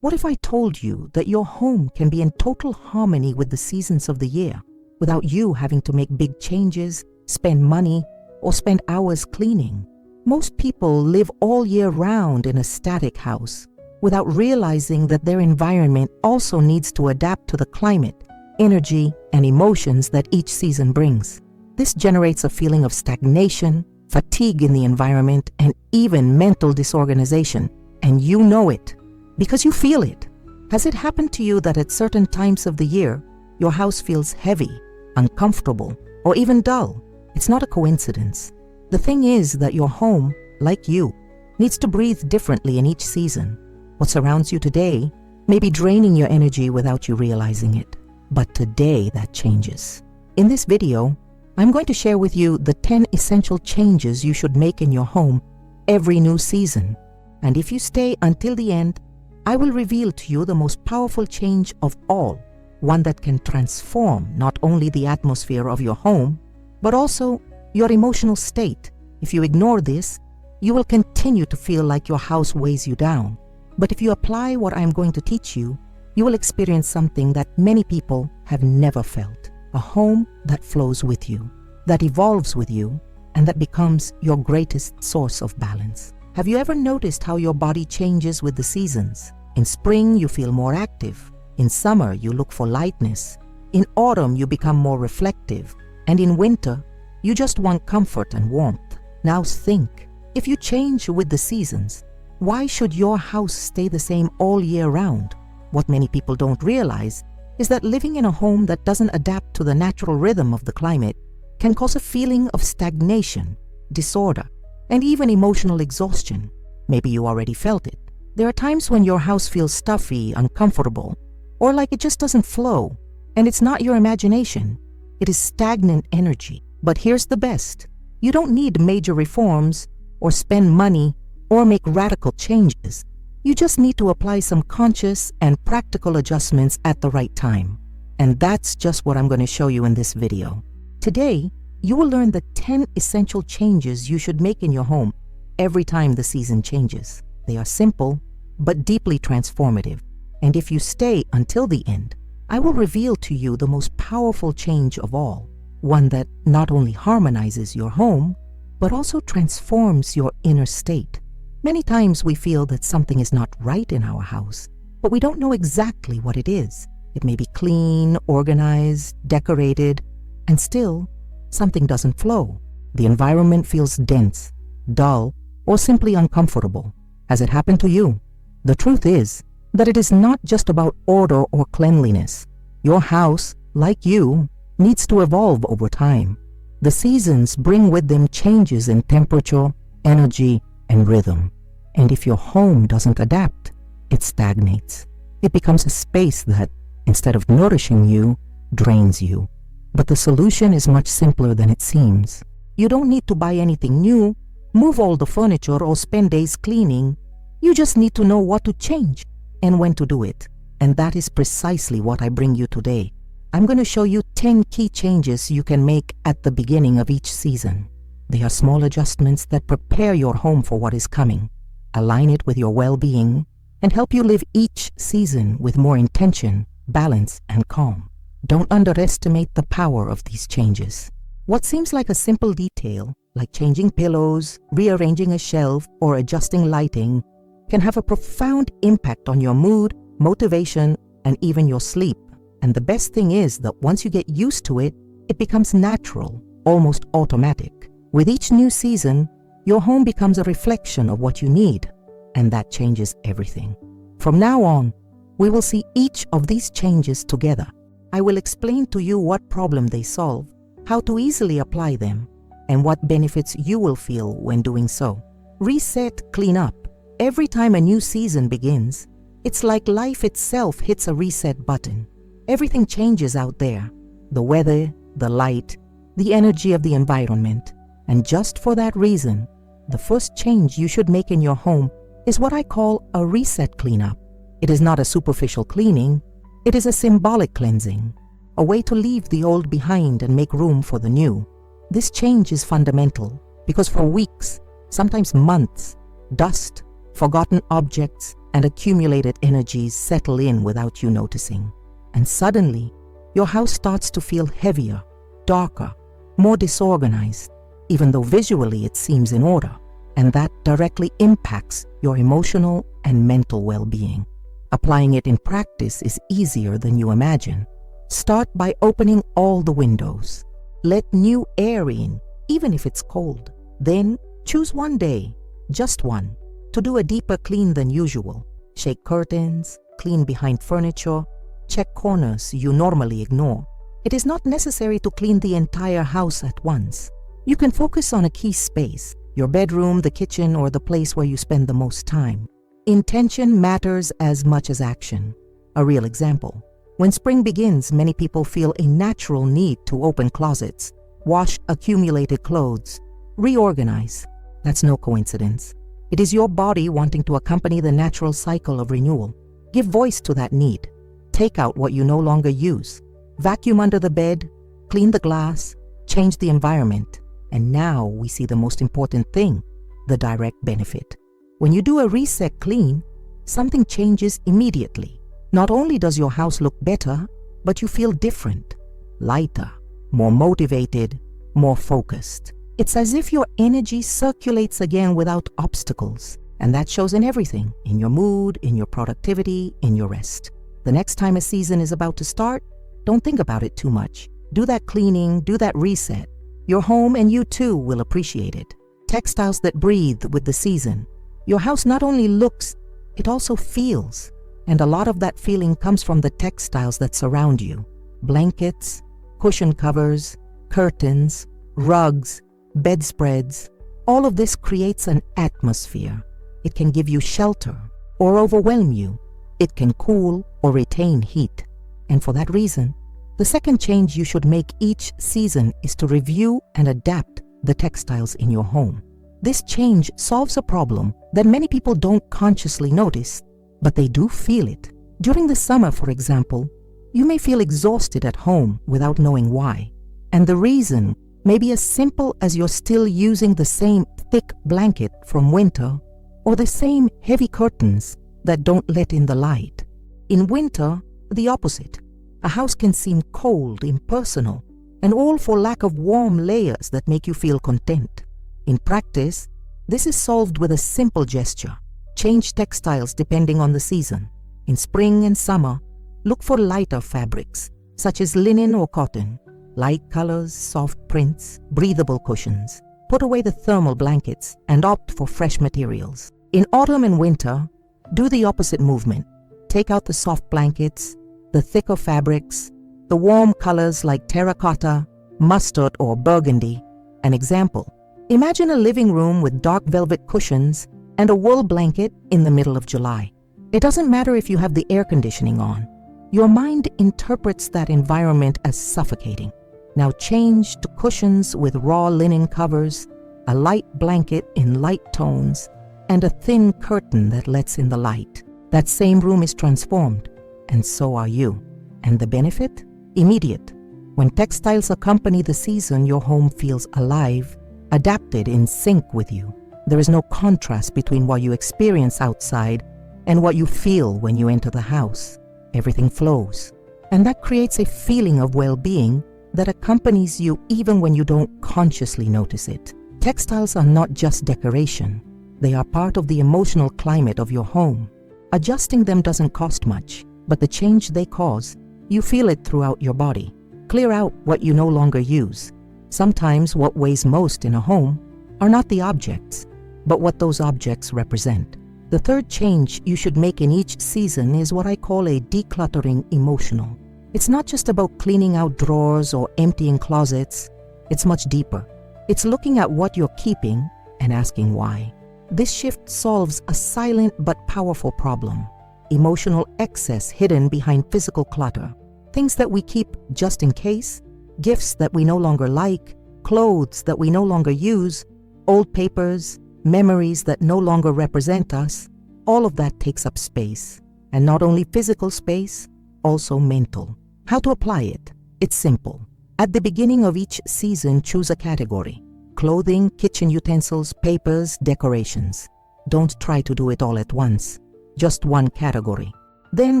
What if I told you that your home can be in total harmony with the seasons of the year without you having to make big changes, spend money, or spend hours cleaning? Most people live all year round in a static house without realizing that their environment also needs to adapt to the climate, energy, and emotions that each season brings. This generates a feeling of stagnation, fatigue in the environment, and even mental disorganization. And you know it because you feel it. Has it happened to you that at certain times of the year, your house feels heavy, uncomfortable, or even dull? It's not a coincidence. The thing is that your home, like you, needs to breathe differently in each season. What surrounds you today may be draining your energy without you realizing it. But today that changes. In this video, I'm going to share with you the 10 essential changes you should make in your home every new season. And if you stay until the end, I will reveal to you the most powerful change of all, one that can transform not only the atmosphere of your home, but also your emotional state. If you ignore this, you will continue to feel like your house weighs you down. But if you apply what I'm going to teach you, you will experience something that many people have never felt. A home that flows with you, that evolves with you, and that becomes your greatest source of balance. Have you ever noticed how your body changes with the seasons? In spring, you feel more active. In summer, you look for lightness. In autumn, you become more reflective. And in winter, you just want comfort and warmth. Now think, if you change with the seasons, why should your house stay the same all year round? What many people don't realize is that living in a home that doesn't adapt to the natural rhythm of the climate can cause a feeling of stagnation, disorder, and even emotional exhaustion. Maybe you already felt it. There are times when your house feels stuffy, uncomfortable, or like it just doesn't flow. And it's not your imagination. It is stagnant energy. But here's the best. You don't need major reforms or spend money or make radical changes. You just need to apply some conscious and practical adjustments at the right time. And that's just what I'm going to show you in this video. Today, you will learn the 10 essential changes you should make in your home every time the season changes. They are simple, but deeply transformative. And if you stay until the end, I will reveal to you the most powerful change of all, one that not only harmonizes your home, but also transforms your inner state. Many times we feel that something is not right in our house, but we don't know exactly what it is. It may be clean, organized, decorated, and still, something doesn't flow. The environment feels dense, dull, or simply uncomfortable. Has it happened to you? The truth is that it is not just about order or cleanliness. Your house, like you, needs to evolve over time. The seasons bring with them changes in temperature, energy, and rhythm. And if your home doesn't adapt, it stagnates. It becomes a space that, instead of nourishing you, drains you. But the solution is much simpler than it seems. You don't need to buy anything new, move all the furniture, or spend days cleaning. You just need to know what to change and when to do it. And that is precisely what I bring you today. I'm going to show you 10 key changes you can make at the beginning of each season. They are small adjustments that prepare your home for what is coming, align it with your well-being, and help you live each season with more intention, balance, and calm. Don't underestimate the power of these changes. What seems like a simple detail, like changing pillows, rearranging a shelf, or adjusting lighting, can have a profound impact on your mood, motivation, and even your sleep. And the best thing is that once you get used to it, it becomes natural, almost automatic. With each new season, your home becomes a reflection of what you need, and that changes everything. From now on, we will see each of these changes together. I will explain to you what problem they solve, how to easily apply them, and what benefits you will feel when doing so. Reset, clean up. Every time a new season begins, it's like life itself hits a reset button. Everything changes out there. The weather, the light, the energy of the environment. And just for that reason, the first change you should make in your home is what I call a reset cleanup. It is not a superficial cleaning. It is a symbolic cleansing, a way to leave the old behind and make room for the new. This change is fundamental because for weeks, sometimes months, dust, Forgotten objects and accumulated energies settle in without you noticing. And suddenly, your house starts to feel heavier, darker, more disorganized, even though visually it seems in order. And that directly impacts your emotional and mental well-being. Applying it in practice is easier than you imagine. Start by opening all the windows. Let new air in, even if it's cold. Then choose one day, just one, to do a deeper clean than usual. Shake curtains, clean behind furniture, check corners you normally ignore. It is not necessary to clean the entire house at once. You can focus on a key space, your bedroom, the kitchen, or the place where you spend the most time. Intention matters as much as action. A real example. When spring begins, many people feel a natural need to open closets, wash accumulated clothes, reorganize. That's no coincidence. It is your body wanting to accompany the natural cycle of renewal. Give voice to that need. Take out what you no longer use. Vacuum under the bed, clean the glass, change the environment. And now we see the most important thing, the direct benefit. When you do a reset clean, something changes immediately. Not only does your house look better, but you feel different, lighter, more motivated, more focused. It's as if your energy circulates again without obstacles. And that shows in everything, in your mood, in your productivity, in your rest. The next time a season is about to start, don't think about it too much. Do that cleaning, do that reset. Your home and you too will appreciate it. Textiles that breathe with the season. Your house not only looks, it also feels. And a lot of that feeling comes from the textiles that surround you. Blankets, cushion covers, curtains, rugs, bedspreads. All of this creates an atmosphere. It can give you shelter or overwhelm you. It can cool or retain heat. And for that reason, the second change you should make each season is to review and adapt the textiles in your home. This change solves a problem that many people don't consciously notice, but they do feel it. During the summer, for example, you may feel exhausted at home without knowing why. And the reason may be as simple as you're still using the same thick blanket from winter or the same heavy curtains that don't let in the light. In winter, the opposite. A house can seem cold, impersonal, and all for lack of warm layers that make you feel content. In practice, this is solved with a simple gesture. Change textiles depending on the season. In spring and summer, look for lighter fabrics, such as linen or cotton, light colors, soft prints, breathable cushions. Put away the thermal blankets and opt for fresh materials. In autumn and winter, do the opposite movement. Take out the soft blankets, the thicker fabrics, the warm colors like terracotta, mustard, or burgundy. An example. Imagine a living room with dark velvet cushions and a wool blanket in the middle of July. It doesn't matter if you have the air conditioning on. Your mind interprets that environment as suffocating. Now change to cushions with raw linen covers, a light blanket in light tones, and a thin curtain that lets in the light. That same room is transformed, and so are you. And the benefit? Immediate. When textiles accompany the season, your home feels alive, adapted, in sync with you. There is no contrast between what you experience outside and what you feel when you enter the house. Everything flows. And that creates a feeling of well-being that accompanies you even when you don't consciously notice it. Textiles are not just decoration. They are part of the emotional climate of your home. Adjusting them doesn't cost much, but the change they cause, you feel it throughout your body. Clear out what you no longer use. Sometimes what weighs most in a home are not the objects, but what those objects represent. The third change you should make in each season is what I call a decluttering emotional. It's not just about cleaning out drawers or emptying closets. It's much deeper. It's looking at what you're keeping and asking why. This shift solves a silent but powerful problem. Emotional excess hidden behind physical clutter. Things that we keep just in case, gifts that we no longer like, clothes that we no longer use, old papers, memories that no longer represent us. All of that takes up space. And not only physical space, also mental. How to apply it? It's simple. At the beginning of each season, choose a category. Clothing, kitchen utensils, papers, decorations. Don't try to do it all at once, just one category. Then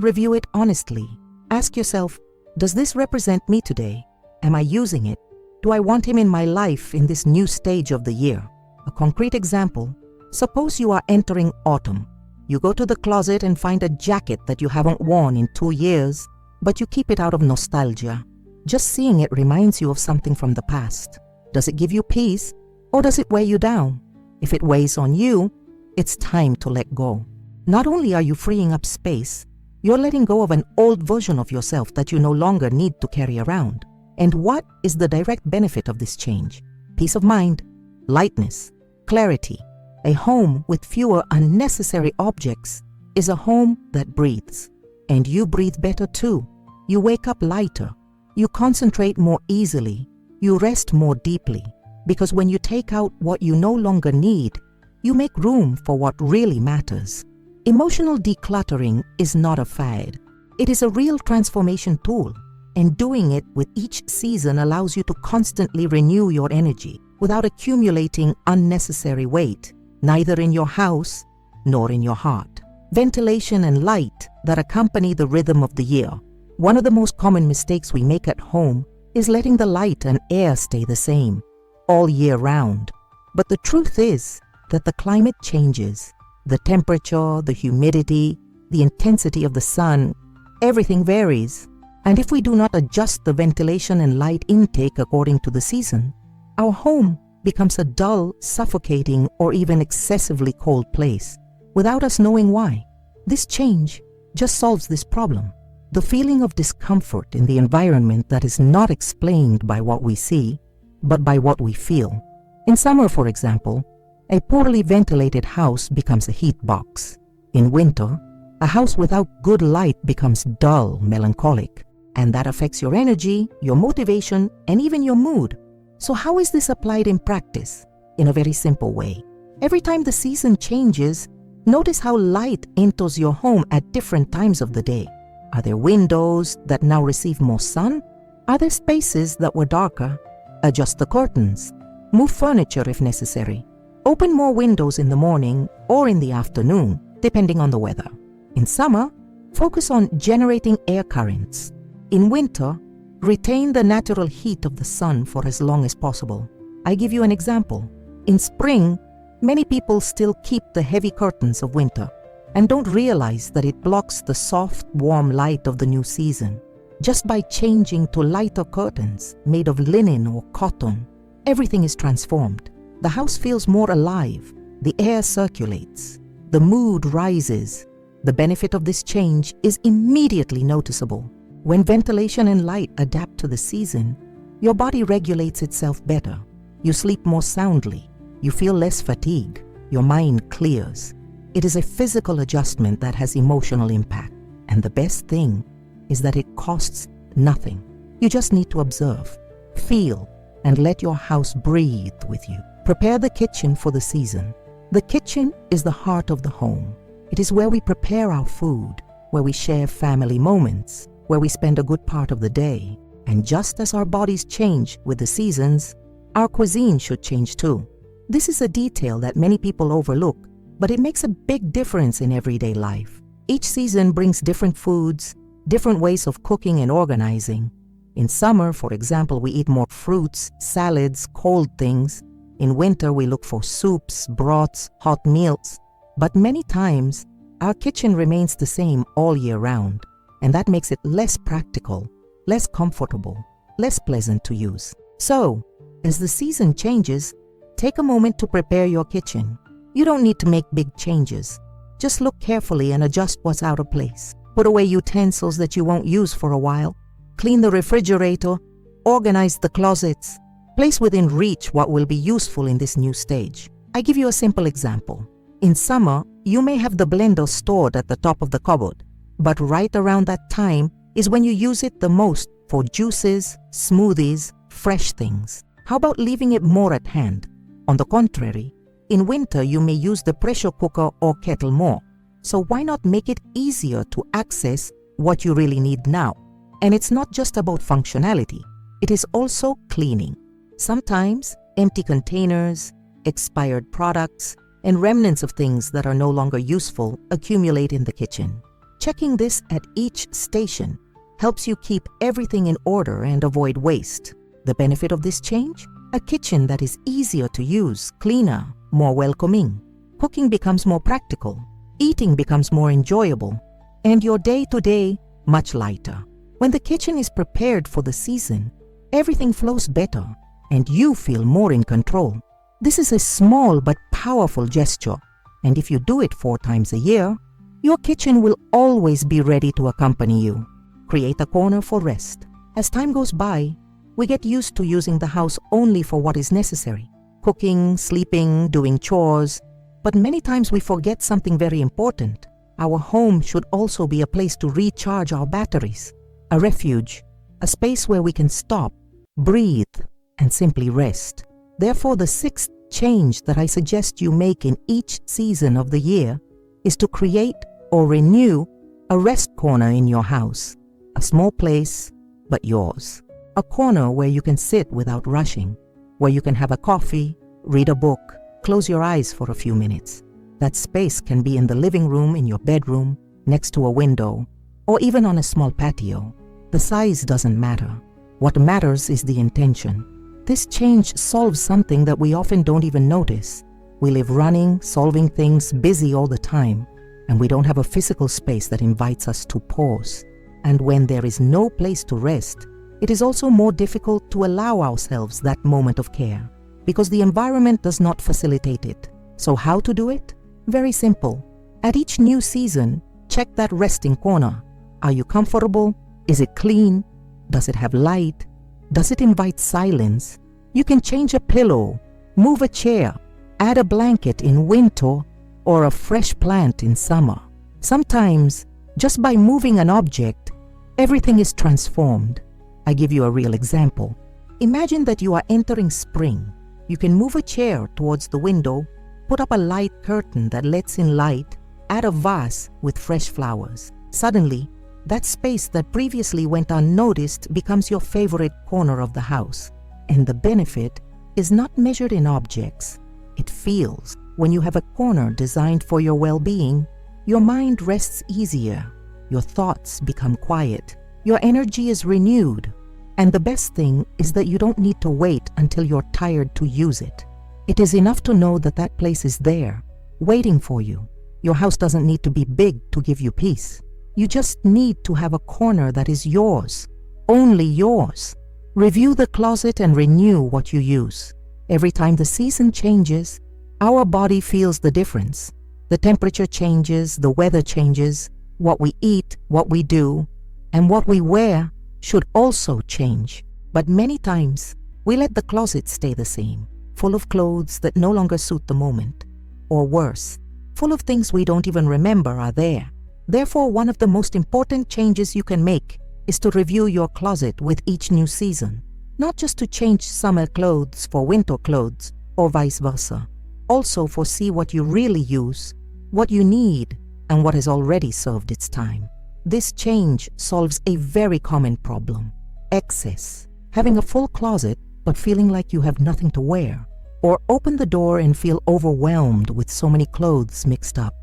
review it honestly. Ask yourself, does this represent me today? Am I using it? Do I want him in my life in this new stage of the year? A concrete example, suppose you are entering autumn. You go to the closet and find a jacket that you haven't worn in 2 years, but you keep it out of nostalgia. Just seeing it reminds you of something from the past. Does it give you peace, or does it weigh you down? If it weighs on you, it's time to let go. Not only are you freeing up space, you're letting go of an old version of yourself that you no longer need to carry around. And what is the direct benefit of this change? Peace of mind, lightness, clarity. A home with fewer unnecessary objects is a home that breathes. And you breathe better too. You wake up lighter. You concentrate more easily. You rest more deeply. Because when you take out what you no longer need, you make room for what really matters. Emotional decluttering is not a fad. It is a real transformation tool, and doing it with each season allows you to constantly renew your energy without accumulating unnecessary weight, neither in your house nor in your heart. Ventilation and light that accompany the rhythm of the year. One of the most common mistakes we make at home is letting the light and air stay the same all year round. But the truth is that the climate changes. The temperature, the humidity, the intensity of the sun, everything varies. And if we do not adjust the ventilation and light intake according to the season, our home becomes a dull, suffocating, or even excessively cold place without us knowing why. This change just solves this problem. The feeling of discomfort in the environment that is not explained by what we see, but by what we feel. In summer, for example, a poorly ventilated house becomes a heat box. In winter, a house without good light becomes dull, melancholic, and that affects your energy, your motivation, and even your mood. So how is this applied in practice? In a very simple way. Every time the season changes, notice how light enters your home at different times of the day. Are there windows that now receive more sun? Are there spaces that were darker? Adjust the curtains. Move furniture if necessary. Open more windows in the morning or in the afternoon, depending on the weather. In summer, focus on generating air currents. In winter, retain the natural heat of the sun for as long as possible. I give you an example. In spring, many people still keep the heavy curtains of winter and don't realize that it blocks the soft, warm light of the new season. Just by changing to lighter curtains made of linen or cotton, everything is transformed. The house feels more alive, the air circulates, the mood rises. The benefit of this change is immediately noticeable. When ventilation and light adapt to the season, your body regulates itself better. You sleep more soundly, you feel less fatigue, your mind clears. It is a physical adjustment that has emotional impact, and the best thing is that it costs nothing. You just need to observe, feel, and let your house breathe with you. Prepare the kitchen for the season. The kitchen is the heart of the home. It is where we prepare our food, where we share family moments, where we spend a good part of the day. And just as our bodies change with the seasons, our cuisine should change too. This is a detail that many people overlook, but it makes a big difference in everyday life. Each season brings different foods, different ways of cooking and organizing. In summer, for example, we eat more fruits, salads, cold things. In winter, we look for soups, broths, hot meals. But many times, our kitchen remains the same all year round, and that makes it less practical, less comfortable, less pleasant to use. So, as the season changes, take a moment to prepare your kitchen. You don't need to make big changes. Just look carefully and adjust what's out of place. Put away utensils that you won't use for a while. Clean the refrigerator. Organize the closets. Place within reach what will be useful in this new stage. I give you a simple example. In summer, you may have the blender stored at the top of the cupboard, but right around that time is when you use it the most for juices, smoothies, fresh things. How about leaving it more at hand? On the contrary, in winter you may use the pressure cooker or kettle more. So why not make it easier to access what you really need now? And it's not just about functionality, it is also cleaning. Sometimes empty containers, expired products, and remnants of things that are no longer useful accumulate in the kitchen. Checking this at each station helps you keep everything in order and avoid waste. The benefit of this change? A kitchen that is easier to use, cleaner, more welcoming. Cooking becomes more practical. Eating becomes more enjoyable. And your day-to-day much lighter. When the kitchen is prepared for the season, everything flows better and you feel more in control. This is a small but powerful gesture, and if you do it 4 times a year, your kitchen will always be ready to accompany you. Create a corner for rest. As time goes by, we get used to using the house only for what is necessary. Cooking, sleeping, doing chores. But many times we forget something very important. Our home should also be a place to recharge our batteries. A refuge, a space where we can stop, breathe, and simply rest. Therefore, the 6th change that I suggest you make in each season of the year is to create or renew a rest corner in your house. A small place, but yours. A corner where you can sit without rushing, where you can have a coffee, read a book, close your eyes for a few minutes. That space can be in the living room, in your bedroom, next to a window, or even on a small patio. The size doesn't matter. What matters is the intention. This change solves something that we often don't even notice. We live running, solving things, busy all the time, and we don't have a physical space that invites us to pause. And when there is no place to rest, it is also more difficult to allow ourselves that moment of care, because the environment does not facilitate it. So how to do it? Very simple. At each new season, check that resting corner. Are you comfortable? Is it clean? Does it have light? Does it invite silence? You can change a pillow, move a chair, add a blanket in winter, or a fresh plant in summer. Sometimes, just by moving an object, everything is transformed. I give you a real example. Imagine that you are entering spring. You can move a chair towards the window, put up a light curtain that lets in light, add a vase with fresh flowers. Suddenly, that space that previously went unnoticed becomes your favorite corner of the house. And the benefit is not measured in objects. It feels. When you have a corner designed for your well-being, your mind rests easier. Your thoughts become quiet. Your energy is renewed. And the best thing is that you don't need to wait until you're tired to use it. It is enough to know that that place is there, waiting for you. Your house doesn't need to be big to give you peace. You just need to have a corner that is yours, only yours. Review the closet and renew what you use. Every time the season changes, our body feels the difference. The temperature changes, the weather changes, what we eat, what we do, and what we wear should also change. But many times, we let the closet stay the same, full of clothes that no longer suit the moment. Or worse, full of things we don't even remember are there. Therefore, one of the most important changes you can make is to review your closet with each new season. Not just to change summer clothes for winter clothes, or vice versa. Also foresee what you really use, what you need, and what has already served its time. This change solves a very common problem: excess. Having a full closet but feeling like you have nothing to wear. Or open the door and feel overwhelmed with so many clothes mixed up,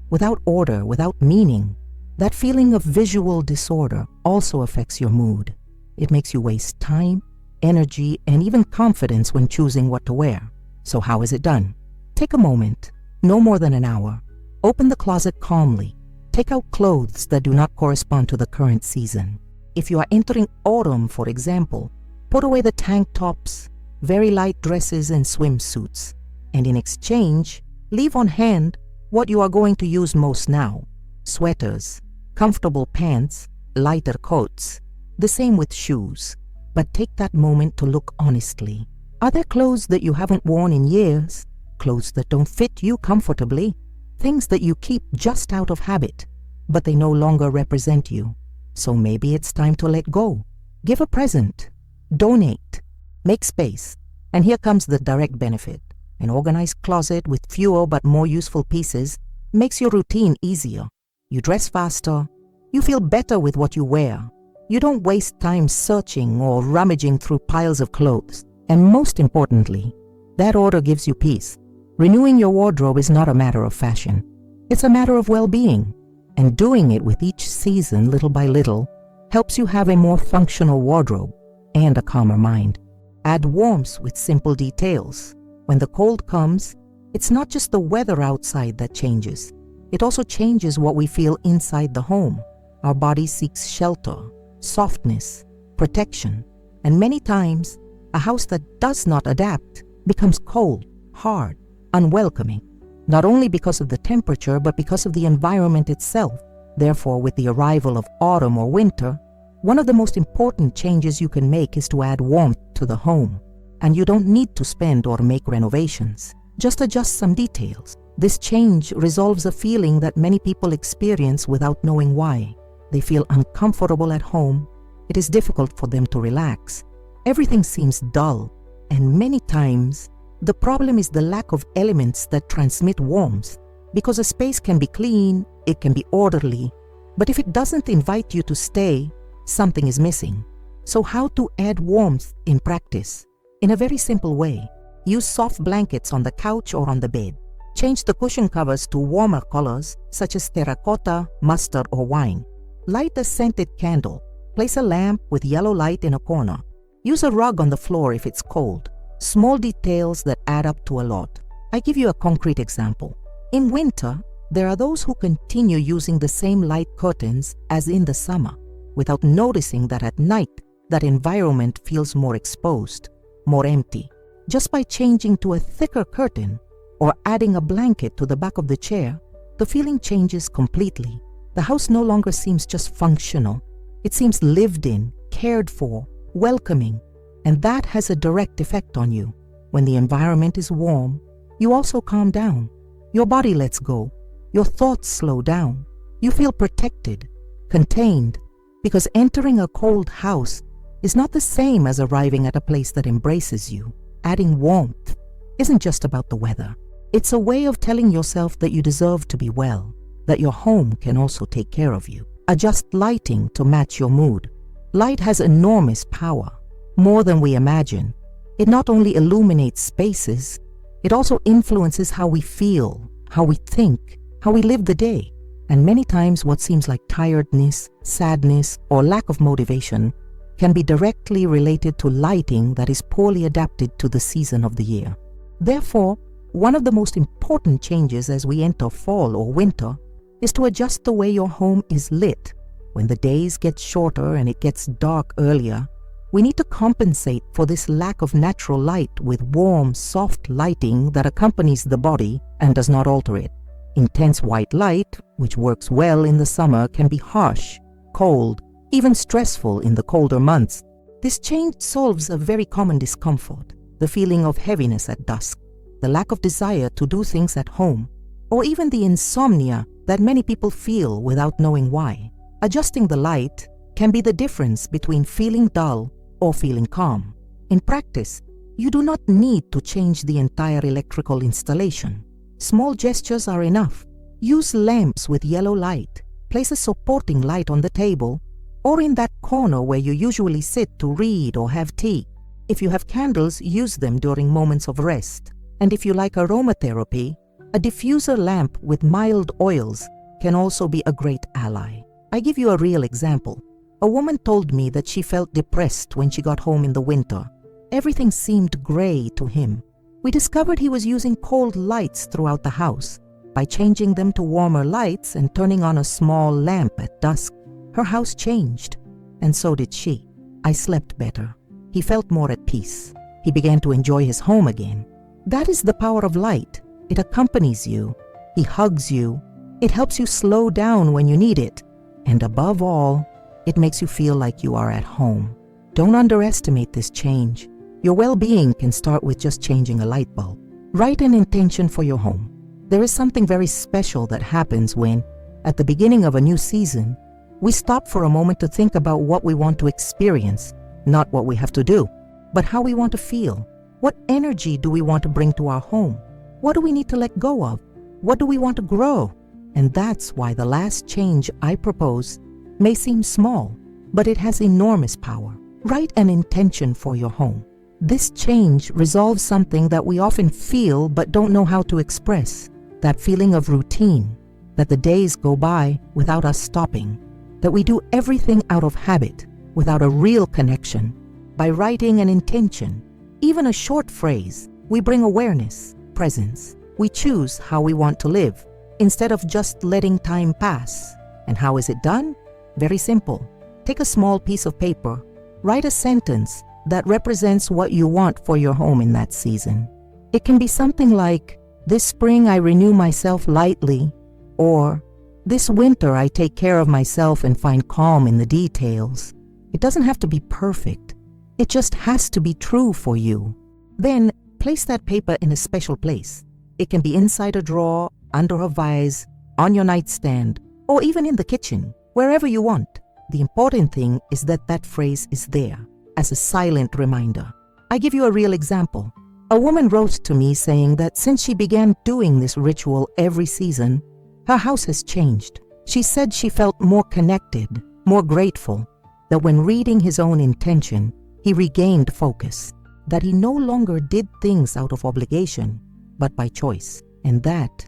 without order, without meaning. That feeling of visual disorder also affects your mood. It makes you waste time, energy, and even confidence when choosing what to wear. So how is it done? Take a moment, no more than an hour. Open the closet calmly. Take out clothes that do not correspond to the current season. If you are entering autumn, for example, put away the tank tops, very light dresses and swimsuits, and in exchange, leave on hand what you are going to use most now: sweaters, comfortable pants, lighter coats. The same with shoes. But take that moment to look honestly. Are there clothes that you haven't worn in years? Clothes that don't fit you comfortably? Things that you keep just out of habit, but they no longer represent you. So maybe it's time to let go. Give a present. Donate. Make space. And here comes the direct benefit. An organized closet with fewer but more useful pieces makes your routine easier. You dress faster. You feel better with what you wear. You don't waste time searching or rummaging through piles of clothes. And most importantly, that order gives you peace. Renewing your wardrobe is not a matter of fashion. It's a matter of well-being, and doing it with each season little by little helps you have a more functional wardrobe and a calmer mind. Add warmth with simple details. When the cold comes, it's not just the weather outside that changes. It also changes what we feel inside the home. Our body seeks shelter, softness, protection, and many times, a house that does not adapt becomes cold, hard, unwelcoming, not only because of the temperature, but because of the environment itself. Therefore, with the arrival of autumn or winter, one of the most important changes you can make is to add warmth to the home. And you don't need to spend or make renovations. Just adjust some details. This change resolves a feeling that many people experience without knowing why. They feel uncomfortable at home. It is difficult for them to relax. Everything seems dull, and many times, the problem is the lack of elements that transmit warmth. Because a space can be clean, it can be orderly, but if it doesn't invite you to stay, something is missing. So how to add warmth in practice? In a very simple way. Use soft blankets on the couch or on the bed. Change the cushion covers to warmer colors such as terracotta, mustard, or wine. Light a scented candle. Place a lamp with yellow light in a corner. Use a rug on the floor if it's cold. Small details that add up to a lot. I give you a concrete example. In winter, there are those who continue using the same light curtains as in the summer, without noticing that at night, that environment feels more exposed, more empty. Just by changing to a thicker curtain or adding a blanket to the back of the chair, the feeling changes completely. The house no longer seems just functional. It seems lived in, cared for, welcoming, and that has a direct effect on you. When the environment is warm, you also calm down. Your body lets go. Your thoughts slow down. You feel protected, contained, because entering a cold house is not the same as arriving at a place that embraces you. Adding warmth isn't just about the weather. It's a way of telling yourself that you deserve to be well, that your home can also take care of you. Adjust lighting to match your mood. Light has enormous power, more than we imagine. It not only illuminates spaces, it also influences how we feel, how we think, how we live the day. And many times what seems like tiredness, sadness, or lack of motivation can be directly related to lighting that is poorly adapted to the season of the year. Therefore, one of the most important changes as we enter fall or winter is to adjust the way your home is lit. When the days get shorter and it gets dark earlier, we need to compensate for this lack of natural light with warm, soft lighting that accompanies the body and does not alter it. Intense white light, which works well in the summer, can be harsh, cold, even stressful in the colder months. This change solves a very common discomfort, the feeling of heaviness at dusk, the lack of desire to do things at home, or even the insomnia that many people feel without knowing why. Adjusting the light can be the difference between feeling dull or feeling calm. In practice, you do not need to change the entire electrical installation. Small gestures are enough. Use lamps with yellow light. Place a supporting light on the table or in that corner where you usually sit to read or have tea. If you have candles, use them during moments of rest. And if you like aromatherapy, a diffuser lamp with mild oils can also be a great ally. I give you a real example. A woman told me that she felt depressed when she got home in the winter. Everything seemed gray to him. We discovered he was using cold lights throughout the house. By changing them to warmer lights and turning on a small lamp at dusk, her house changed, and so did she. I slept better. He felt more at peace. He began to enjoy his home again. That is the power of light. It accompanies you. He hugs you. It helps you slow down when you need it. And above all, it makes you feel like you are at home. Don't underestimate this change. Your well-being can start with just changing a light bulb. Write an intention for your home. There is something very special that happens when, at the beginning of a new season, we stop for a moment to think about what we want to experience, not what we have to do, but how we want to feel. What energy do we want to bring to our home? What do we need to let go of? What do we want to grow? And that's why the last change I propose may seem small, but it has enormous power. Write an intention for your home. This change resolves something that we often feel but don't know how to express. That feeling of routine, that the days go by without us stopping, that we do everything out of habit without a real connection. By writing an intention, even a short phrase, we bring awareness, presence. We choose how we want to live instead of just letting time pass. And how is it done? Very simple. Take a small piece of paper, write a sentence that represents what you want for your home in that season. It can be something like, "This spring I renew myself lightly," or "This winter I take care of myself and find calm in the details." It doesn't have to be perfect. It just has to be true for you. Then place that paper in a special place. It can be inside a drawer, under a vase, on your nightstand, or even in the kitchen, wherever you want. The important thing is that that phrase is there as a silent reminder. I give you a real example. A woman wrote to me saying that since she began doing this ritual every season, her house has changed. She said she felt more connected, more grateful, that when reading his own intention, he regained focus, that he no longer did things out of obligation, but by choice. And that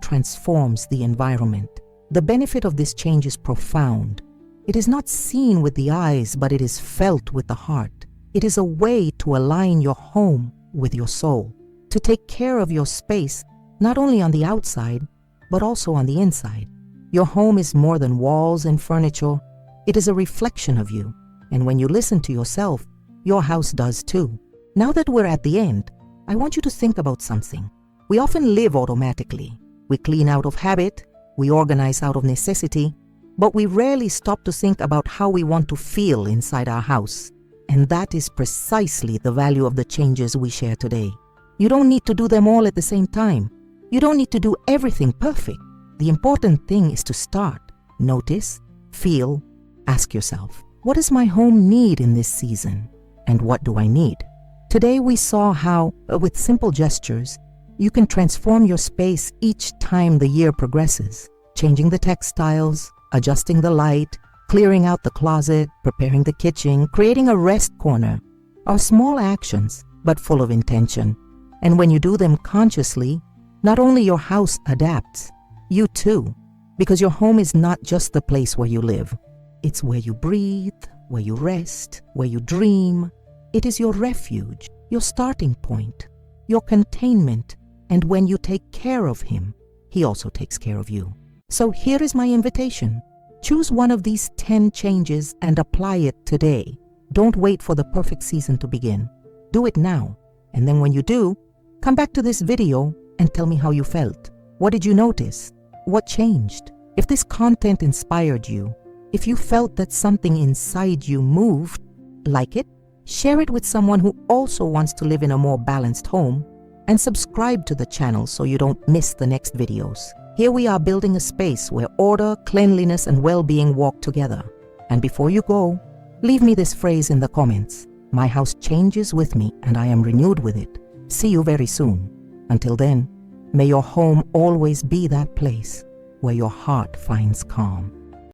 transforms the environment. The benefit of this change is profound. It is not seen with the eyes, but it is felt with the heart. It is a way to align your home with your soul, to take care of your space, not only on the outside, but also on the inside. Your home is more than walls and furniture. It is a reflection of you. And when you listen to yourself, your house does too. Now that we're at the end, I want you to think about something. We often live automatically. We clean out of habit, we organize out of necessity, but we rarely stop to think about how we want to feel inside our house. And that is precisely the value of the changes we share today. You don't need to do them all at the same time. You don't need to do everything perfect. The important thing is to start. Notice, feel, ask yourself, what does my home need in this season? And what do I need? Today we saw how, with simple gestures, you can transform your space each time the year progresses, changing the textiles, adjusting the light, clearing out the closet, preparing the kitchen, creating a rest corner, are small actions, but full of intention. And when you do them consciously, not only your house adapts, you too, because your home is not just the place where you live. It's where you breathe, where you rest, where you dream. It is your refuge, your starting point, your containment. And when you take care of him, he also takes care of you. So here is my invitation. Choose one of these 10 changes and apply it today. Don't wait for the perfect season to begin. Do it now. And then when you do, come back to this video and tell me how you felt. What did you notice? What changed? If this content inspired you, if you felt that something inside you moved, like it, share it with someone who also wants to live in a more balanced home, and subscribe to the channel so you don't miss the next videos. Here we are building a space where order, cleanliness, and well-being walk together. And before you go, leave me this phrase in the comments. My house changes with me and I am renewed with it. See you very soon. Until then, may your home always be that place where your heart finds calm.